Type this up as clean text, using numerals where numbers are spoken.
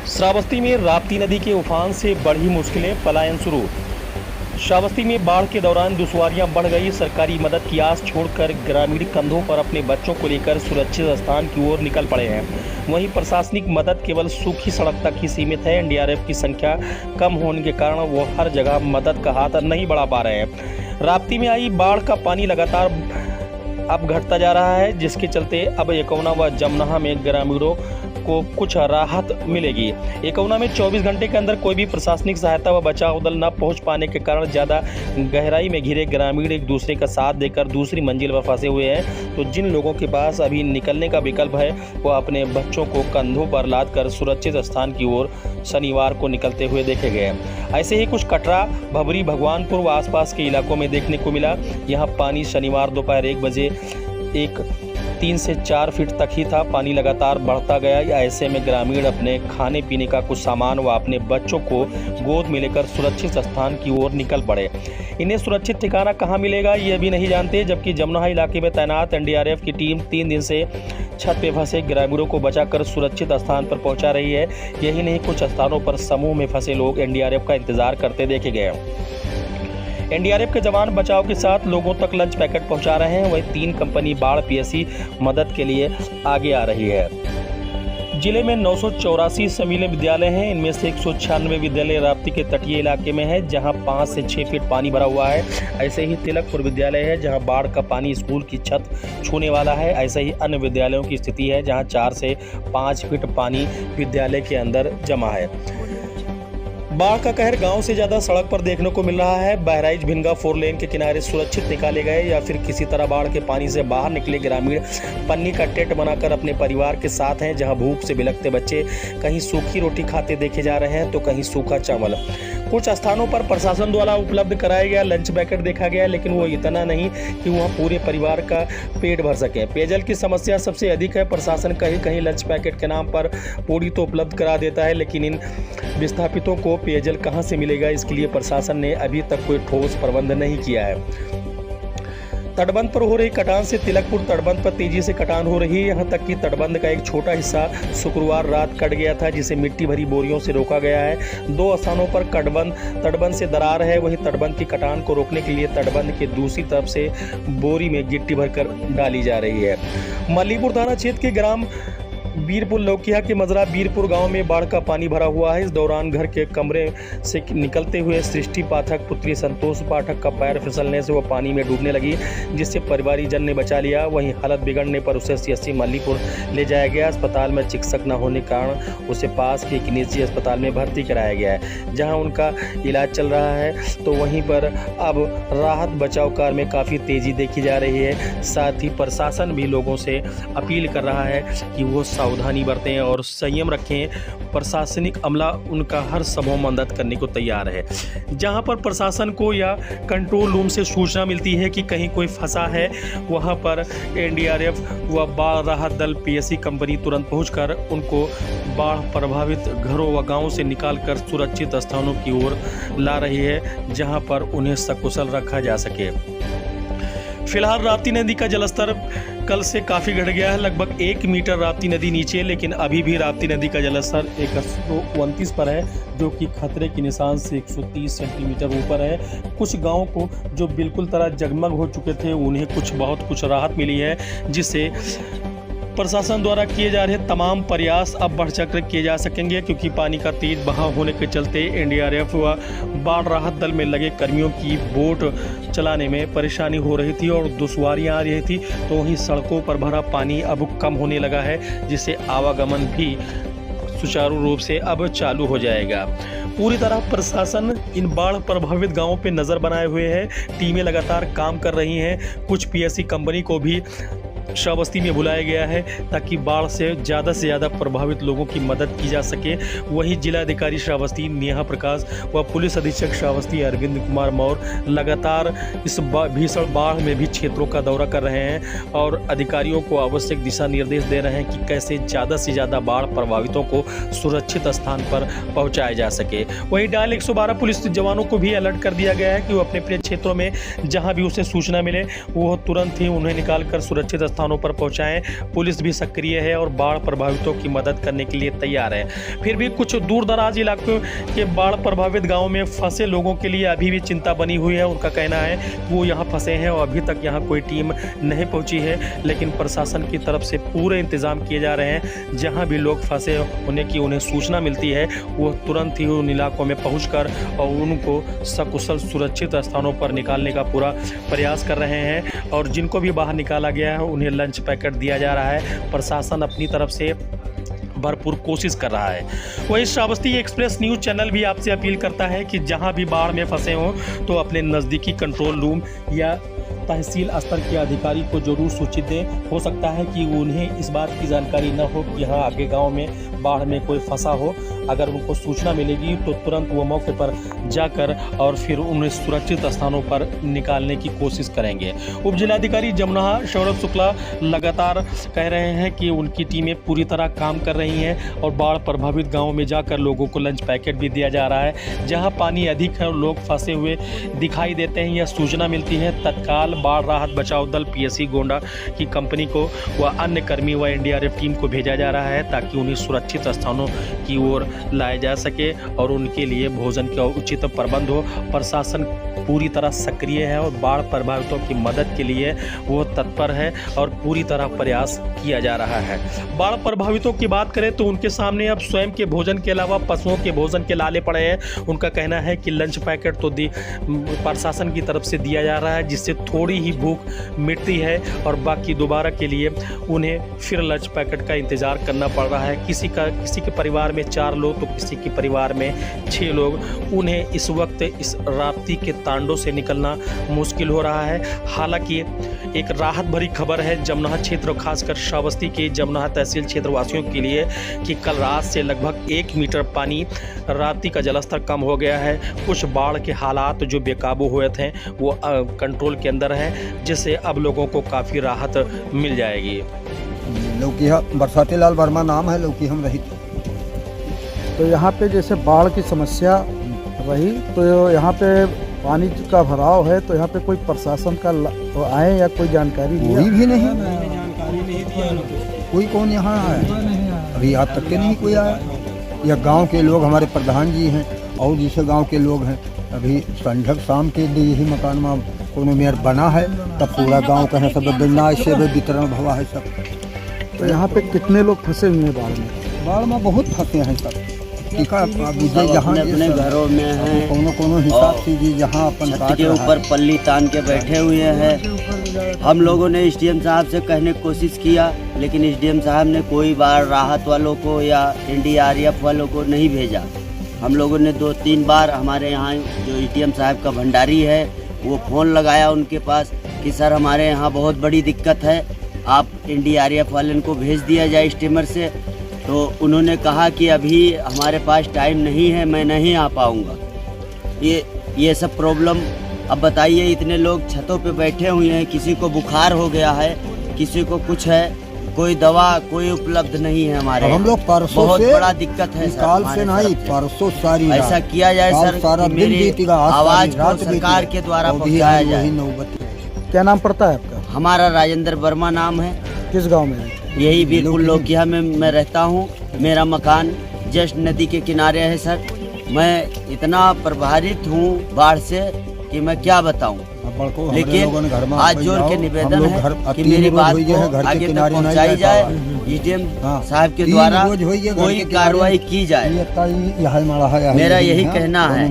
श्रावस्ती में राप्ती नदी के उफान से बढ़ी मुश्किलें, पलायन शुरू। श्रावस्ती में बाढ़ के दौरान दुश्वारियां बढ़ गई। सरकारी मदद की आस छोड़कर ग्रामीण कंधों पर अपने बच्चों को लेकर सुरक्षित स्थान की ओर निकल पड़े हैं। वहीं प्रशासनिक मदद केवल सूखी सड़क तक ही सीमित है। एनडीआरएफ की संख्या कम होने के कारण वो हर जगह मदद का हाथ नहीं बढ़ा पा रहे हैं। राप्ती में आई बाढ़ का पानी लगातार अब घटता जा रहा है, जिसके चलते अब एकौना व जमनहा में ग्रामीणों को कुछ राहत मिलेगी। एकौना में 24 घंटे के अंदर कोई भी प्रशासनिक सहायता व बचाव दल न पहुंच पाने के कारण ज़्यादा गहराई में घिरे ग्रामीण एक दूसरे का साथ देकर दूसरी मंजिल पर फंसे हुए हैं। तो जिन लोगों के पास अभी निकलने का विकल्प है वो अपने बच्चों को कंधों पर लाद कर सुरक्षित स्थान की ओर शनिवार को निकलते हुए देखे गए। ऐसे ही कुछ कटरा, भबरी, भगवानपुर व आसपास के इलाकों में देखने को मिला। यहाँ पानी शनिवार दोपहर 1 बजे 3 से 4 फीट तक ही था। पानी लगातार बढ़ता गया। ऐसे में ग्रामीण अपने खाने पीने का कुछ सामान व अपने बच्चों को गोद में लेकर सुरक्षित स्थान की ओर निकल पड़े। इन्हें सुरक्षित ठिकाना कहां मिलेगा ये भी नहीं जानते, जबकि जमनहा इलाके में तैनात एनडीआरएफ की टीम 3 दिन से छत पे फंसे ग्रामीणों को बचाकर सुरक्षित स्थान पर पहुंचा रही है। यही नहीं, कुछ स्थानों पर समूह में फंसे लोग एनडीआरएफ का इंतजार करते देखे गए। एनडीआरएफ के जवान बचाव के साथ लोगों तक लंच पैकेट पहुंचा रहे हैं। वहीं 3 कंपनी बाढ़ पीएससी मदद के लिए आगे आ रही है। जिले में 984 समीले विद्यालय हैं। इनमें से 196 विद्यालय राप्ती के तटीय इलाके में है, जहां 5 से 6 फीट पानी भरा हुआ है। ऐसे ही तिलकपुर विद्यालय है, जहां बाढ़ का पानी स्कूल की छत छूने वाला है। ऐसे ही अन्य विद्यालयों की स्थिति है, जहां 4 से 5 फीट पानी विद्यालय के अंदर जमा है। बाढ़ का कहर गांव से ज्यादा सड़क पर देखने को मिल रहा है। बहराइच भिनगा 4 लेन के किनारे सुरक्षित निकाले गए या फिर किसी तरह बाढ़ के पानी से बाहर निकले ग्रामीण पन्नी का टेंट बनाकर अपने परिवार के साथ हैं। जहां भूख से बिलखते बच्चे कहीं सूखी रोटी खाते देखे जा रहे हैं तो कहीं सूखा चावल। कुछ स्थानों पर प्रशासन द्वारा उपलब्ध कराया गया लंच पैकेट देखा गया, लेकिन वो इतना नहीं कि वहाँ पूरे परिवार का पेट भर सके। पेयजल की समस्या सबसे अधिक है। प्रशासन कहीं कहीं लंच पैकेट के नाम पर पूरी तो उपलब्ध करा देता है, लेकिन इन विस्थापितों को पेयजल कहां से मिलेगा, इसके लिए प्रशासन ने अभी तक कोई ठोस प्रबंध नहीं किया है। तटबंध पर हो रही कटान से तिलकपुर तटबंध पर तेजी से कटान हो रही है। यहां तक कि तटबंध का एक छोटा हिस्सा शुक्रवार रात कट गया था, जिसे मिट्टी भरी बोरियों से रोका गया है। 2 स्थानों पर तटबंध से दरार है। वहीं तटबंध की कटान को रोकने के लिए तटबंध के दूसरी तरफ से बोरी में गिट्टी भरकर डाली जा रही है। मल्लीपुर थाना क्षेत्र के ग्राम बीरपुर लौकिया के मजरा बीरपुर गांव में बाढ़ का पानी भरा हुआ है। इस दौरान घर के कमरे से निकलते हुए सृष्टि पाठक पुत्री संतोष पाठक का पैर फिसलने से वो पानी में डूबने लगी, जिससे परिवारिक जन ने बचा लिया। वहीं हालत बिगड़ने पर उसे सीएससी मल्लीपुर ले जाया गया। अस्पताल में चिकित्सक न होने के कारण उसे पास के एक निजी अस्पताल में भर्ती कराया गया है, जहाँ उनका इलाज चल रहा है। तो वहीं पर अब राहत बचाव कार्य में काफ़ी तेजी देखी जा रही है। साथ ही प्रशासन भी लोगों से अपील कर रहा है कि वो सावधानी बरतें और संयम रखें। प्रशासनिक अमला उनका हर संभव मदद करने को तैयार है। जहां पर प्रशासन को या कंट्रोल रूम से सूचना मिलती है कि कहीं कोई फंसा है, वहां पर एनडीआरएफ व बाढ़ राहत दल पीएससी कंपनी तुरंत पहुंचकर उनको बाढ़ प्रभावित घरों व गांवों से निकालकर सुरक्षित स्थानों की ओर ला रही है, जहां पर उन्हें सकुशल रखा जा सके। फिलहाल राप्ती नदी का जलस्तर कल से काफ़ी घट गया है। लगभग 1 मीटर राप्ती नदी नीचे, लेकिन अभी भी राप्ती नदी का जलस्तर 129 पर है, जो कि खतरे के निशान से 130 सेंटीमीटर ऊपर है। कुछ गाँव को जो बिल्कुल तरह जगमग हो चुके थे, उन्हें बहुत कुछ राहत मिली है, जिससे प्रशासन द्वारा किए जा रहे तमाम प्रयास अब बढ़ चढ़कर किए जा सकेंगे, क्योंकि पानी का तेज बहाव होने के चलते एनडीआरएफ व बाढ़ राहत दल में लगे कर्मियों की बोट चलाने में परेशानी हो रही थी और दुश्वारियां आ रही थी। तो वहीं सड़कों पर भरा पानी अब कम होने लगा है, जिससे आवागमन भी सुचारू रूप से अब चालू हो जाएगा। पूरी तरह प्रशासन इन बाढ़ प्रभावित गांवों पे नज़र बनाए हुए है। टीमें लगातार काम कर रही हैं। कुछ पीएससी कंपनी को भी श्रावस्ती में बुलाया गया है, ताकि बाढ़ से ज़्यादा प्रभावित लोगों की मदद की जा सके। वहीं जिलाधिकारी श्रावस्ती नेहा प्रकाश व पुलिस अधीक्षक श्रावस्ती अरविंद कुमार मौर्य लगातार इस भीषण बाढ़ में भी क्षेत्रों का दौरा कर रहे हैं और अधिकारियों को आवश्यक दिशा निर्देश दे रहे हैं कि कैसे ज़्यादा से ज़्यादा बाढ़ प्रभावितों को सुरक्षित स्थान पर पहुँचाया जा सके। वहीं डायल 112 पुलिस जवानों को भी अलर्ट कर दिया गया है कि वो अपने अपने क्षेत्रों में जहाँ भी उसे सूचना मिले वो तुरंत ही उन्हें निकाल कर सुरक्षित स्थानों पर पहुंचाएं। पुलिस भी सक्रिय है और बाढ़ प्रभावितों की मदद करने के लिए तैयार है। फिर भी कुछ दूर दराज इलाकों के बाढ़ प्रभावित गाँव में फंसे लोगों के लिए अभी भी चिंता बनी हुई है। उनका कहना है कि वो यहाँ फंसे हैं और अभी तक यहाँ कोई टीम नहीं पहुँची है, लेकिन प्रशासन की तरफ से पूरे इंतजाम किए जा रहे हैं। जहाँ भी लोग फंसे होने की उन्हें सूचना मिलती है वो तुरंत ही उन इलाकों में पहुंचकर और उनको सकुशल सुरक्षित स्थानों पर निकालने का पूरा प्रयास कर रहे हैं। और जिनको भी बाहर निकाला गया है उन्हें लंच पैकेट दिया जा रहा है। प्रशासन अपनी तरफ से भरपूर कोशिश कर रहा है। वहीं श्रावस्ती एक्सप्रेस न्यूज़ चैनल भी आपसे अपील करता है कि जहां भी बाढ़ में फंसे हों तो अपने नज़दीकी कंट्रोल रूम या तहसील स्तर के अधिकारी को जरूर सूचित दें। हो सकता है कि उन्हें इस बात की जानकारी न हो कि यहाँ आगे गांव में बाढ़ में कोई फंसा हो। अगर उनको सूचना मिलेगी तो तुरंत वो मौके पर जाकर और फिर उन्हें सुरक्षित स्थानों पर निकालने की कोशिश करेंगे। उप जिलाधिकारी जमुना सौरभ शुक्ला लगातार कह रहे हैं कि उनकी टीमें पूरी तरह काम कर रही हैं और बाढ़ प्रभावित गाँव में जाकर लोगों को लंच पैकेट भी दिया जा रहा है। जहाँ पानी अधिक है और लोग फंसे हुए दिखाई देते हैं या सूचना मिलती है, तत्काल बाढ़ राहत बचाव दल पीएससी गोंडा की कंपनी को व अन्य कर्मी व एनडीआरएफ टीम को भेजा जा रहा है ताकि उन्हें सुरक्षित स्थानों की ओर लाया जा सके और उनके लिए भोजन का उचित प्रबंध हो। प्रशासन पूरी तरह सक्रिय है और बाढ़ प्रभावितों की मदद के लिए वो तत्पर है और पूरी तरह प्रयास किया जा रहा है। बाढ़ प्रभावितों की बात करें तो उनके सामने अब स्वयं के भोजन के अलावा पशुओं के भोजन के लाले पड़े हैं। उनका कहना है कि लंच पैकेट तो प्रशासन की तरफ से दिया जा रहा है, जिससे थोड़ी ही भूख मिटती है और बाकी दोबारा के लिए उन्हें फिर लंच पैकेट का इंतज़ार करना पड़ रहा है। किसी के परिवार में 4 लोग तो किसी के परिवार में 6 लोग। उन्हें इस वक्त इस राप्ती के तांडों से निकलना मुश्किल हो रहा है। हालांकि एक राहत भरी खबर है जमुना क्षेत्र, खासकर श्रावस्ती के जमुना तहसील क्षेत्र वासियों के लिए कि कल रात से लगभग 1 मीटर पानी राप्ती का जलस्तर कम हो गया है। कुछ बाढ़ के हालात जो बेकाबू हुए थे वो कंट्रोल के अंदर हैं, जिससे अब लोगों को काफ़ी राहत मिल जाएगी। लौकी बरसाती लाल वर्मा नाम है, लौकी हम रही। तो यहाँ पे जैसे बाढ़ की समस्या रही तो यहाँ पे पानी का भराव है, तो यहाँ पे कोई प्रशासन का तो आए या कोई जानकारी दिया? कोई भी नहीं, जानकारी नहीं दिया। कोई कौन यहाँ आया? अभी आज तक के नहीं कोई आया। या गांव के लोग, हमारे प्रधान जी हैं और जिसे गांव के लोग हैं, अभी संझक शाम के लिए यही मकान में कोनो मेयर बना है, तब पूरा गांव का है सब बिना इससे वितरण भवा है सब। तो यहाँ पे कितने लोग फंसे हुए हैं बाढ़ में? बाढ़ में बहुत फंसे हैं सब। जहाँ अपने घरों में हैं, कोनो हिसाब से जी जहाँ अपन छत के ऊपर पल्ली तान के बैठे हुए हैं। हम लोगों ने एसडीएम साहब से कहने की कोशिश किया, लेकिन एसडीएम साहब ने कोई बार राहत वालों को या एनडीआरएफ वालों को नहीं भेजा। हम लोगों ने 2-3 बार हमारे यहाँ जो एटीएम साहब का भंडारी है वो फ़ोन लगाया उनके पास कि सर हमारे यहाँ बहुत बड़ी दिक्कत है, आप एनडीआरएफ वाले को भेज दिया जाए स्टीमर से। तो उन्होंने कहा कि अभी हमारे पास टाइम नहीं है, मैं नहीं आ पाऊँगा। ये सब प्रॉब्लम। अब बताइए, इतने लोग छतों पे बैठे हुए हैं, किसी को बुखार हो गया है, किसी को कुछ है, कोई दवा कोई उपलब्ध नहीं है हमारे। हम लोग परसों बहुत से बड़ा दिक्कत है सर, काल से नहीं, परसों सारी ऐसा किया जाए सर, मेरी आवाज़ को सरकार के द्वारा पहुँचाया जाए। क्या नाम पड़ता है आपका? हमारा राजेंद्र वर्मा नाम है। किस गांव में? यही बिल्कुल लोकिया में मैं रहता हूँ। मेरा मकान जस्ट नदी के किनारे है सर। मैं इतना प्रभावित हूँ बाढ़ से कि मैं क्या बताऊँ, लेकिन आज जोर के निवेदन है कि मेरी बात को आगे तक पहुँचाई जाए, एसडीएम साहब के द्वारा कोई कार्रवाई की जाए। मेरा यही कहना है।